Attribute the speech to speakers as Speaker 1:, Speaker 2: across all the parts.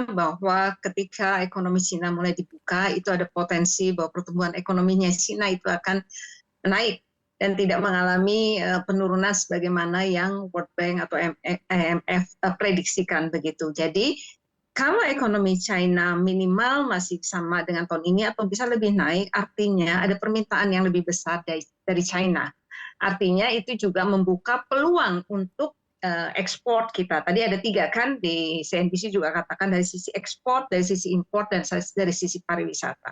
Speaker 1: bahwa ketika ekonomi Cina mulai dibuka, itu ada potensi bahwa pertumbuhan ekonominya Cina itu akan naik dan tidak mengalami penurunan sebagaimana yang World Bank atau IMF prediksikan begitu. Jadi kalau ekonomi China minimal masih sama dengan tahun ini atau bisa lebih naik, artinya ada permintaan yang lebih besar dari China. Artinya itu juga membuka peluang untuk ekspor kita. Tadi ada 3 kan di CNBC juga katakan dari sisi ekspor, dari sisi impor, dan dari sisi pariwisata.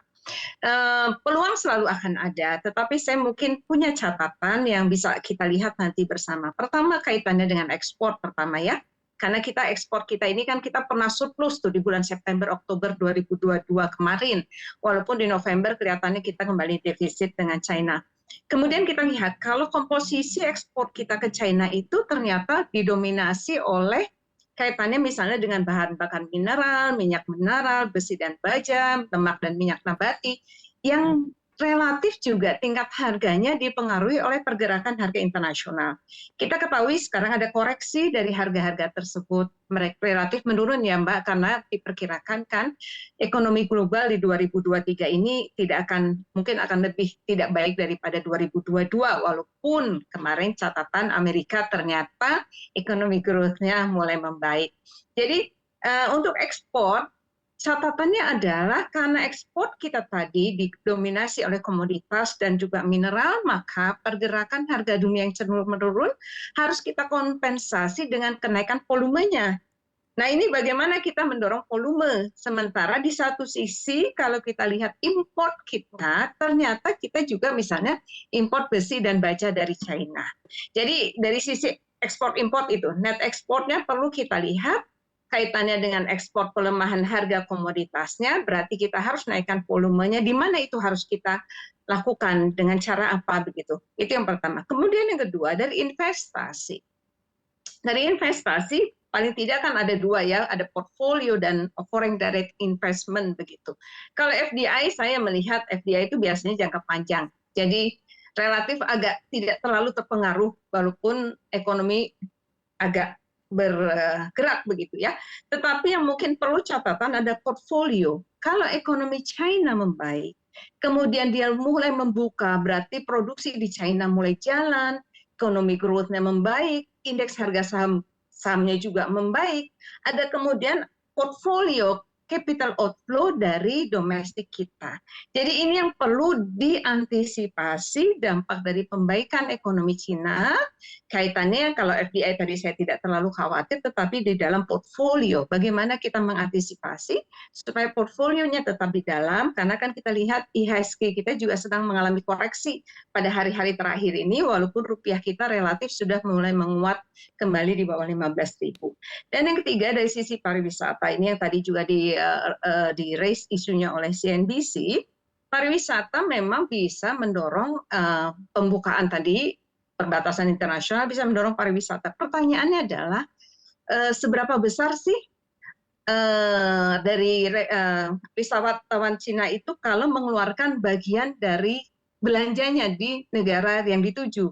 Speaker 1: Peluang selalu akan ada, tetapi saya mungkin punya catatan yang bisa kita lihat nanti bersama. Pertama kaitannya dengan ekspor pertama ya. Karena ekspor kita ini kan kita pernah surplus tuh di bulan September Oktober 2022 kemarin. Walaupun di November kelihatannya kita kembali defisit dengan China. Kemudian kita lihat kalau komposisi ekspor kita ke China itu ternyata didominasi oleh kaitannya misalnya dengan bahan bakar mineral, minyak mineral, besi dan baja, lemak dan minyak nabati yang relatif juga tingkat harganya dipengaruhi oleh pergerakan harga internasional. Kita ketahui sekarang ada koreksi dari harga-harga tersebut. Mereka relatif menurun ya Mbak, karena diperkirakan kan ekonomi global di 2023 ini mungkin akan lebih tidak baik daripada 2022, walaupun kemarin catatan Amerika ternyata ekonomi growth-nya mulai membaik. Jadi untuk ekspor, catatannya adalah karena ekspor kita tadi didominasi oleh komoditas dan juga mineral, maka pergerakan harga dunia yang cenderung menurun harus kita kompensasi dengan kenaikan volumenya. Nah ini bagaimana kita mendorong volume, sementara di satu sisi kalau kita lihat import kita, ternyata kita juga misalnya import besi dan baja dari China. Jadi dari sisi ekspor import itu, net ekspornya perlu kita lihat, kaitannya dengan ekspor pelemahan harga komoditasnya, berarti kita harus naikkan volumenya, di mana itu harus kita lakukan, dengan cara apa begitu. Itu yang pertama. Kemudian yang kedua, dari investasi. Dari investasi, paling tidak kan ada 2 ya, ada portfolio dan foreign direct investment begitu. Kalau FDI, saya melihat FDI itu biasanya jangka panjang. Jadi relatif agak tidak terlalu terpengaruh walaupun ekonomi agak bergerak begitu ya. Tetapi yang mungkin perlu catatan ada portfolio. Kalau ekonomi China membaik, kemudian dia mulai membuka, berarti produksi di China mulai jalan, ekonomi growth-nya membaik, indeks harga sahamnya juga membaik, ada kemudian portfolio capital outflow dari domestik kita. Jadi ini yang perlu diantisipasi dampak dari pembaikan ekonomi Cina, kaitannya kalau FDI tadi saya tidak terlalu khawatir, tetapi di dalam portfolio, bagaimana kita mengantisipasi supaya portfolionya tetap di dalam, karena kan kita lihat IHSG kita juga sedang mengalami koreksi pada hari-hari terakhir ini, walaupun rupiah kita relatif sudah mulai menguat kembali di bawah 15.000. Dan yang ketiga dari sisi pariwisata, ini yang tadi juga di raise isunya oleh CNBC, pariwisata memang bisa mendorong pembukaan tadi, perbatasan internasional bisa mendorong pariwisata. Pertanyaannya adalah seberapa besar sih dari wisatawan Cina itu kalau mengeluarkan bagian dari belanjanya di negara yang dituju.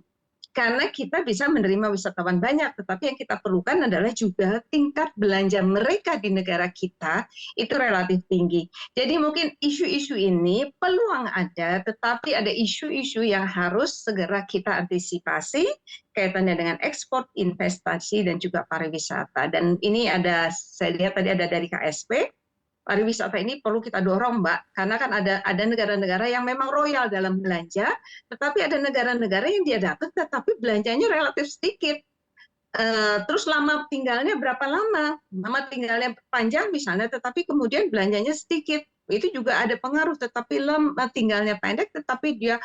Speaker 1: Karena kita bisa menerima wisatawan banyak, tetapi yang kita perlukan adalah juga tingkat belanja mereka di negara kita itu relatif tinggi. Jadi mungkin isu-isu ini peluang ada, tetapi ada isu-isu yang harus segera kita antisipasi kaitannya dengan ekspor, investasi, dan juga pariwisata. Dan ini saya lihat tadi ada dari KSP, pariwisata ini perlu kita dorong, Mbak, karena kan ada negara-negara yang memang royal dalam belanja, tetapi ada negara-negara yang dia dapat tetapi belanjanya relatif sedikit. Terus lama tinggalnya berapa lama? Lama tinggalnya panjang misalnya, tetapi kemudian belanjanya sedikit. Itu juga ada pengaruh, tetapi tinggalnya pendek, tetapi dia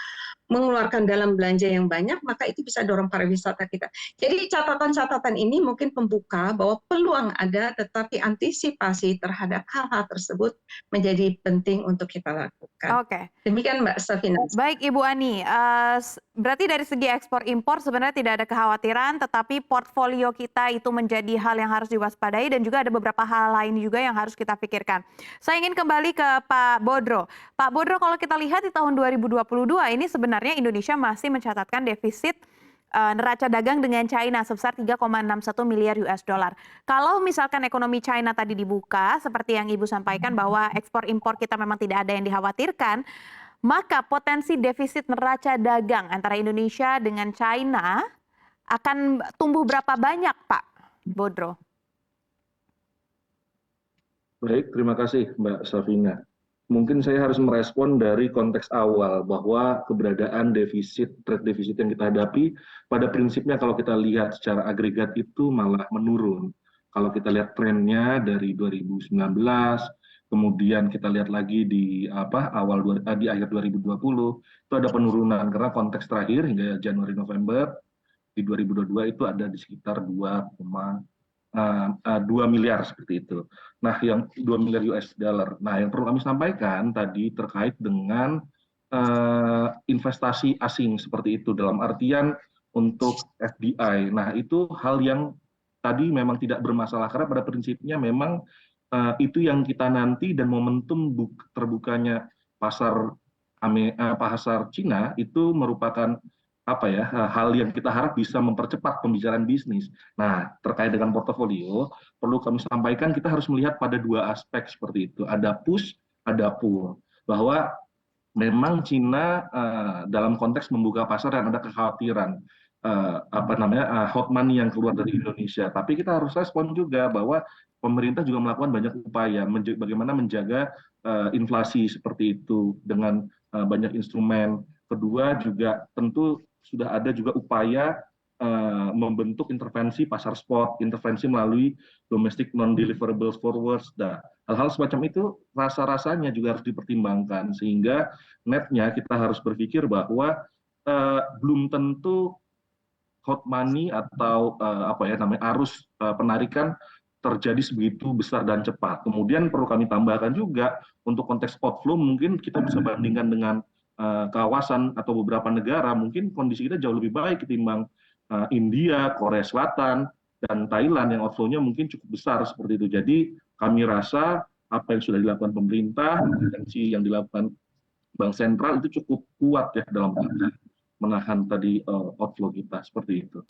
Speaker 1: mengeluarkan dalam belanja yang banyak, maka itu bisa dorong pariwisata kita. Jadi catatan-catatan ini mungkin pembuka bahwa peluang ada, tetapi antisipasi terhadap hal-hal tersebut menjadi penting untuk kita lakukan.
Speaker 2: Oke.
Speaker 1: Demikian Mbak Safina.
Speaker 2: Baik Ibu Ani, berarti dari segi ekspor impor sebenarnya tidak ada kekhawatiran, tetapi portfolio kita itu menjadi hal yang harus diwaspadai dan juga ada beberapa hal lain juga yang harus kita pikirkan. Saya ingin kembali ke Pak Bodro. Pak Bodro, kalau kita lihat di tahun 2022 ini sebenarnya Indonesia masih mencatatkan defisit neraca dagang dengan China sebesar 3,61 miliar US dollar. Kalau misalkan ekonomi China tadi dibuka, seperti yang Ibu sampaikan bahwa ekspor impor kita memang tidak ada yang dikhawatirkan, maka potensi defisit neraca dagang antara Indonesia dengan China akan tumbuh berapa banyak, Pak Bodro?
Speaker 3: Baik, terima kasih Mbak Safina. Mungkin saya harus merespon dari konteks awal bahwa keberadaan defisit, trade defisit yang kita hadapi, pada prinsipnya kalau kita lihat secara agregat itu malah menurun. Kalau kita lihat trennya dari 2019, kemudian kita lihat lagi di di akhir 2020, itu ada penurunan karena konteks terakhir hingga Januari November di 2022 itu ada di sekitar 2 miliar seperti itu. Nah, yang 2 miliar US dollar. Nah, yang perlu kami sampaikan tadi terkait dengan investasi asing seperti itu dalam artian untuk FDI. Nah, itu hal yang tadi memang tidak bermasalah karena pada prinsipnya memang itu yang kita nanti dan momentum terbukanya pasar pasar Cina itu merupakan hal yang kita harap bisa mempercepat pembicaraan bisnis. Nah, terkait dengan portofolio, perlu kami sampaikan kita harus melihat pada dua aspek seperti itu. Ada push, ada pull. Bahwa memang Cina dalam konteks membuka pasar dan ada kekhawatiran hot money yang keluar dari Indonesia. Tapi kita harus respon juga bahwa pemerintah juga melakukan banyak upaya bagaimana menjaga inflasi seperti itu dengan banyak instrumen. Kedua juga tentu sudah ada juga upaya membentuk intervensi pasar spot, intervensi melalui domestic non-deliverables forwards. Nah, hal-hal semacam itu rasa-rasanya juga harus dipertimbangkan sehingga netnya kita harus berpikir bahwa belum tentu hot money atau arus penarikan terjadi sebegitu besar dan cepat. Kemudian perlu kami tambahkan juga untuk konteks outflow mungkin kita bisa bandingkan dengan kawasan atau beberapa negara, mungkin kondisi kita jauh lebih baik ketimbang India, Korea Selatan, dan Thailand yang outflow-nya mungkin cukup besar seperti itu. Jadi kami rasa apa yang sudah dilakukan pemerintah, intervensi yang dilakukan Bank Sentral itu cukup kuat ya dalam menahan tadi outflow kita seperti itu.